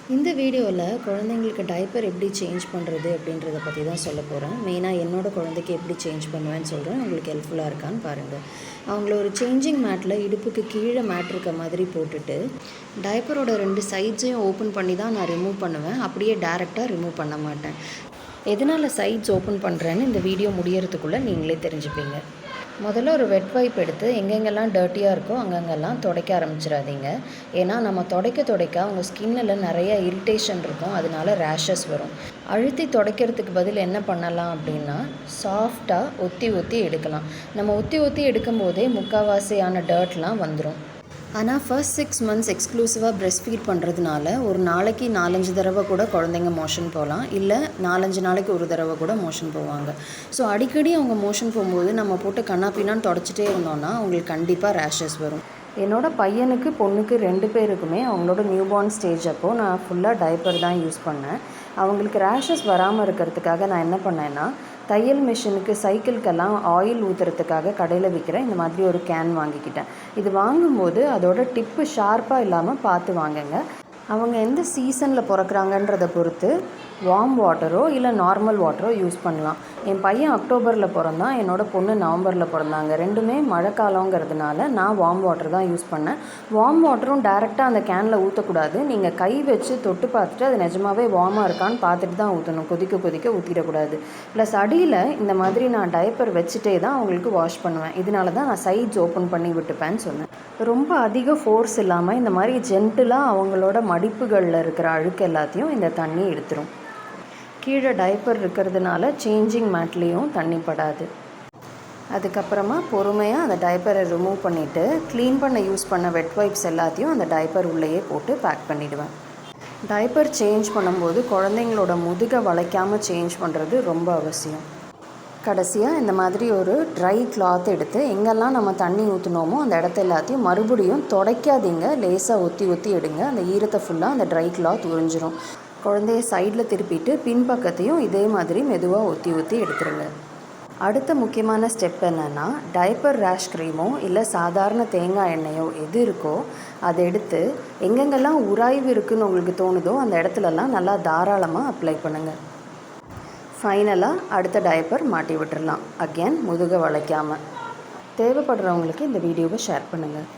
இந்த வீடியோவில் குழந்தைங்களுக்கு டைப்பர் எப்படி சேஞ்ச் பண்ணுறது அப்படின்றத பற்றி தான் சொல்ல போகிறேன். மெயினாக என்னோடய குழந்தைக்கு எப்படி சேஞ்ச் பண்ணுவேன்னு சொல்கிறேன். உங்களுக்கு ஹெல்ப்ஃபுல்லாக இருக்கான்னு பாருங்கள். அவங்கள ஒரு சேஞ்சிங் மேட்டில் இடுப்புக்கு கீழே மேட் இருக்க மாதிரி போட்டுட்டு டைப்பரோட 2 சைட்ஸையும் ஓப்பன் பண்ணி தான் நான் ரிமூவ் பண்ணுவேன். அப்படியே டேரெக்டாக ரிமூவ் பண்ண மாட்டேன். எதனால் சைட்ஸ் ஓப்பன் பண்ணுறேன்னு இந்த வீடியோ முடியறதுக்குள்ளே நீங்களே தெரிஞ்சுப்பீங்க. முதல்ல ஒரு வெட் வைப் எடுத்து எங்கெங்கெல்லாம் டர்ட்டியாக இருக்கோ அங்கங்கெல்லாம் துடைக்க ஆரம்பிச்சிடாதீங்க. ஏன்னா நம்ம துடைக்க அவங்க ஸ்கின்னில் நிறைய இரிட்டேஷன் இருக்கும், அதனால ரேஷஸ் வரும். அழுத்தி துடைக்கிறதுக்கு பதில் என்ன பண்ணலாம் அப்படின்னா, சாஃப்டாக ஒத்தி எடுக்கலாம். நம்ம ஒத்தி எடுக்கும்போதே முக்கால்வாசியான டர்ட்லாம் வந்துடும். ஆனால் ஃபர்ஸ்ட் 6 months எக்ஸ்க்ளூசிவாக பிரெஸ்ட் ஃபீட் பண்ணுறதுனால ஒரு நாளைக்கு 4-5 தடவை கூட குழந்தைங்க மோஷன் போகலாம், இல்லை 4-5 நாளைக்கு ஒரு தடவை கூட மோஷன் போவாங்க. ஸோ அடிக்கடி அவங்க மோஷன் போகும்போது நம்ம போட்டு கண்ணாப்பின்னான்னு தொடச்சிட்டே இருந்தோம்னா அவங்களுக்கு கண்டிப்பாக ரேஷஸ் வரும். என்னோடய பையனுக்கு பொண்ணுக்கு 2 பேருக்குமே அவங்களோட நியூபார்ன் ஸ்டேஜ் அப்போது நான் ஃபுல்லாக டைப்பர் தான் யூஸ் பண்ணேன். அவங்களுக்கு ரேஷஸ் வராமல் இருக்கிறதுக்காக நான் என்ன பண்ணேன்னா, தையல் மிஷினுக்கு சைக்கிள்கெல்லாம் ஆயில் ஊற்றுறதுக்காக கடையில் விற்கிற இந்த மாதிரி ஒரு கேன் வாங்கிக்கிட்டேன். இது வாங்கும்போது அதோட டிப்பு ஷார்ப்பாக இல்லாமல் பார்த்து வாங்குங்க. அவங்க எந்த சீசனில் பிறக்கிறாங்கன்றதை பொறுத்து வார்ம் வாட்டரோ இல்லை நார்மல் வாட்டரோ யூஸ் பண்ணலாம். என் பையன் அக்டோபரில் பிறந்தான், என்னோடய பொண்ணு நவம்பரில் பிறந்தாங்க. ரெண்டுமே மழை காலங்கிறதுனால நான் வார்ம் வாட்டர் தான் யூஸ் பண்ணேன். வார்ம் வாட்டரும் டேரெக்டாக அந்த கேனில் ஊற்றக்கூடாது. நீங்கள் கை வச்சு தொட்டு பார்த்துட்டு அது நிஜமாகவே வார்மாக இருக்கான்னு பார்த்துட்டு தான் ஊற்றணும். கொதிக்க ஊற்றிடக்கூடாது. ப்ளஸ் அடியில் இந்த மாதிரி நான் டைப்பர் வச்சுட்டே தான் அவங்களுக்கு வாஷ் பண்ணுவேன். இதனால தான் நான் சைட்ஸ் ஓப்பன் பண்ணி விட்டுப்பேன்னு சொன்னேன். ரொம்ப அதிக ஃபோர்ஸ் இல்லாமல் இந்த மாதிரி ஜென்டிலாக அவங்களோட மடிப்புகளில் இருக்கிற அழுக்கு எல்லாத்தையும் இந்த தண்ணி எடுத்துரும். கீழே டைப்பர் இருக்கிறதுனால சேஞ்சிங் மேட்லேயும் தண்ணி படாது. அதுக்கப்புறமா பொறுமையாக அந்த டைப்பரை ரிமூவ் பண்ணிவிட்டு க்ளீன் பண்ண யூஸ் பண்ண வெட் வைப்ஸ் எல்லாத்தையும் அந்த டைப்பர் உள்ளேயே போட்டு பேக் பண்ணிவிடுவேன். டைப்பர் சேஞ்ச் பண்ணும்போது குழந்தைங்களோட முதுகை வளைக்காமல் சேஞ்ச் பண்ணுறது ரொம்ப அவசியம். கடைசியாக இந்த மாதிரி ஒரு ட்ரை கிளாத் எடுத்து எங்கெல்லாம் நம்ம தண்ணி ஊற்றினோமோ அந்த இடத்த எல்லாத்தையும் மறுபடியும் துடைக்காதீங்க, லேசாக ஒத்தி எடுங்க. அந்த ஈரத்தை ஃபுல்லாக அந்த ட்ரை கிளாத் உறிஞ்சிரும். குழந்தைய சைடில் திருப்பிட்டு பின்பக்கத்தையும் இதே மாதிரி மெதுவாக ஒத்தி எடுத்துருங்க. அடுத்த முக்கியமான ஸ்டெப் என்னென்னா, டைப்பர் ரேஷ் க்ரீமோ இல்லை சாதாரண தேங்காய் எண்ணெயோ எது இருக்கோ அதை எடுத்து எங்கெங்கெல்லாம் உராய்வு இருக்குதுன்னு உங்களுக்கு தோணுதோ அந்த இடத்துலலாம் நல்லா தாராளமாக அப்ளை பண்ணுங்கள். ஃபைனலாக அடுத்த டைப்பர் மாட்டி விட்டுடலாம். அகெயின் முதுகை வளைக்காமல். தேவைப்படுறவங்களுக்கு இந்த வீடியோவை ஷேர் பண்ணுங்கள்.